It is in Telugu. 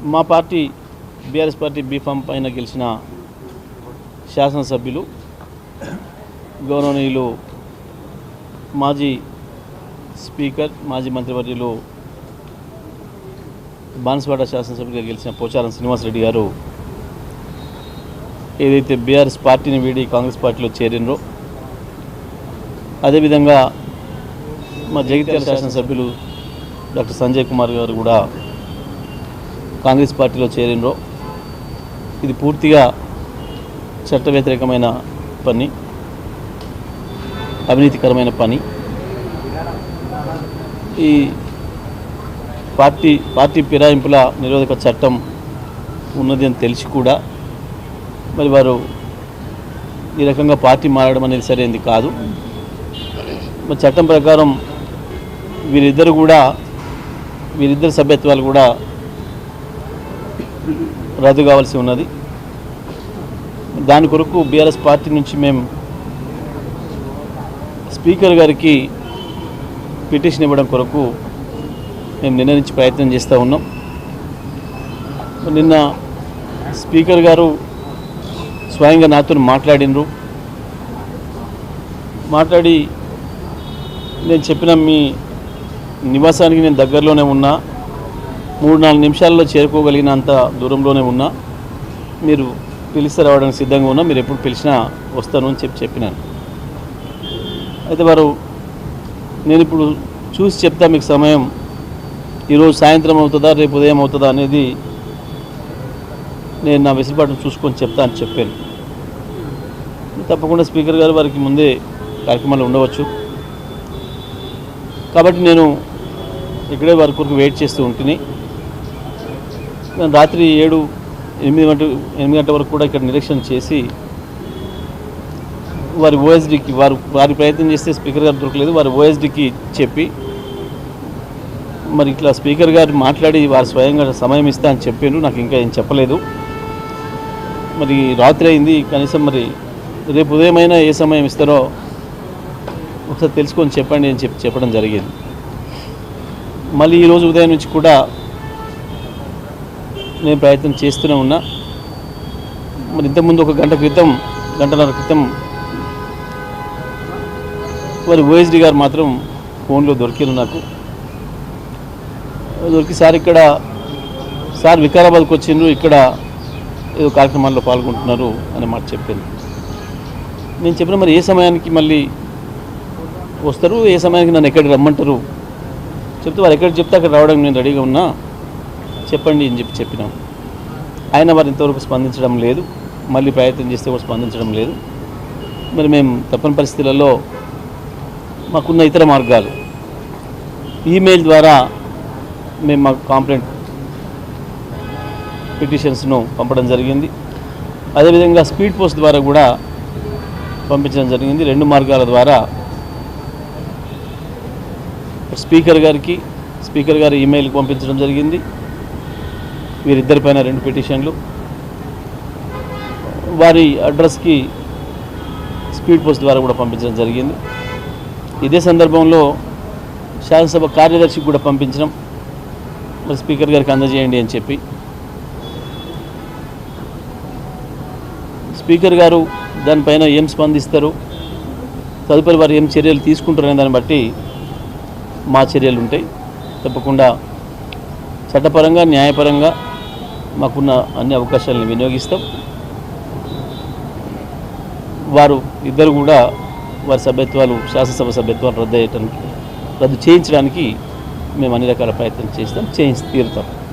మా పార్టీ బీఆర్ఎస్ పార్టీ బీఫామ్ పైన గెలిచిన శాసనసభ్యులు గౌరవనీయులు మాజీ స్పీకర్ మాజీ మంత్రివర్యులు బాన్స్వాడ శాసనసభ్యులుగా గెలిచిన పోచారం శ్రీనివాసరెడ్డి గారు ఏదైతే బీఆర్ఎస్ పార్టీని వీడి కాంగ్రెస్ పార్టీలో చేరినరో అదేవిధంగా మా జగిత్యాల శాసనసభ్యులు డాక్టర్ సంజయ్ కుమార్ గారు కూడా కాంగ్రెస్ పార్టీలో చేరినరో ఇది పూర్తిగా చట్ట వ్యతిరేకమైన పని, అవినీతికరమైన పని. ఈ పార్టీ ఫిరాయింపుల నిరోధక చట్టం ఉన్నది అని తెలిసి కూడా మరి వారు ఈ రకంగా పార్టీ మారడం అనేది సరైనది కాదు. మరి చట్టం ప్రకారం వీరిద్దరు సభ్యత్వాలు కూడా రద్దు కావాల్సి ఉన్నది. దాని కొరకు బీఆర్ఎస్ పార్టీ నుంచి మేము స్పీకర్ గారికి పిటిషన్ ఇవ్వడం కొరకు మేము నిర్ణయించి ప్రయత్నం చేస్తూ ఉన్నాం. నిన్న స్పీకర్ గారు స్వయంగా నాతో మాట్లాడి నేను చెప్పిన మీ నివాసానికి నేను దగ్గరలోనే ఉన్నా, 3-4 నిమిషాల్లో చేరుకోగలిగినంత దూరంలోనే ఉన్నా, మీరు పిలిస్తే రావడానికి సిద్ధంగా ఉన్నా, మీరు ఎప్పుడు పిలిచినా వస్తాను అని చెప్పినాను. అయితే వారు నేను ఇప్పుడు చూసి చెప్తా మీకు సమయం ఈరోజు సాయంత్రం అవుతుందా రేపు ఉదయం అవుతుందా అనేది నేను నా వెసులుబాటును చూసుకొని చెప్తా అని చెప్పాను. తప్పకుండా స్పీకర్ గారు వారికి ముందే కార్యక్రమాలు ఉండవచ్చు కాబట్టి నేను ఇక్కడే వారి కొరకు వెయిట్ చేస్తూ ఉంటుంది. రాత్రి 7-8 గంటల వరకు కూడా ఇక్కడ నిరీక్షణ చేసి వారి ఓఎస్డీకి వారి ప్రయత్నం చేస్తే స్పీకర్ గారు దొరకలేదు, వారి ఓఎస్డీకి చెప్పి మరి ఇట్లా స్పీకర్ గారు మాట్లాడి వారు స్వయంగా సమయం ఇస్తా అని చెప్పారు. నాకు ఇంకా ఏం చెప్పలేదు. మరి రాత్రి అయింది, కనీసం మరి రేపు ఉదయమైనా ఏ సమయం ఇస్తారో ఒకసారి తెలుసుకొని చెప్పండి అని చెప్పడం జరిగింది. మళ్ళీ ఈరోజు ఉదయం నుంచి కూడా నేను ప్రయత్నం చేస్తూనే ఉన్నా. మరి ఇంతకుముందు ఒక గంటన్నర క్రితం వారి ఓఎస్డీ గారు మాత్రం ఫోన్లో దొరికారు. నాకు దొరికి సార్ వికారాబాద్కి వచ్చిండ్రు, ఇక్కడ ఏదో కార్యక్రమాల్లో పాల్గొంటున్నారు అనే మాట చెప్పాను. నేను చెప్పిన మరి ఏ సమయానికి మళ్ళీ వస్తారు, ఏ సమయానికి నన్ను ఎక్కడికి రమ్మంటారు చెప్తే వారు ఎక్కడ చెప్తే అక్కడ రావడానికి నేను రెడీగా ఉన్నా, చెప్పండి అని చెప్పినాం. ఆయన వారు ఇంతవరకు స్పందించడం లేదు, మళ్ళీ ప్రయత్నం చేస్తే కూడా స్పందించడం లేదు. మరి మేము తప్పని పరిస్థితులలో మాకున్న ఇతర మార్గాలు ఈమెయిల్ ద్వారా మేము మా కాంప్లైంట్ పిటిషన్స్ను పంపడం జరిగింది. అదేవిధంగా స్పీడ్ పోస్ట్ ద్వారా కూడా పంపించడం జరిగింది. 2 మార్గాల ద్వారా స్పీకర్ గారి ఈమెయిల్కి పంపించడం జరిగింది. వీరిద్దరిపైన 2 పిటిషన్లు, వారి అడ్రస్కి స్పీడ్ పోస్ట్ ద్వారా కూడా పంపించడం జరిగింది. ఇదే సందర్భంలో శాసనసభ కార్యదర్శికి కూడా పంపించడం, మరి స్పీకర్ గారికి అందజేయండి అని చెప్పి. స్పీకర్ గారు దానిపైన ఏం స్పందిస్తారు, తదుపరి వారు ఏం చర్యలు తీసుకుంటారనే దాన్ని బట్టి మా చర్యలు ఉంటాయి. తప్పకుండా చట్టపరంగా న్యాయపరంగా మాకున్న అన్ని అవకాశాలను వినియోగిస్తాం. వారు ఇద్దరు కూడా వారి సభ్యత్వాలు శాసనసభ సభ్యత్వాలు రద్దు చేయించడానికి మేము అన్ని రకాల ప్రయత్నం చేస్తాం, చేయించి తీరుతాం.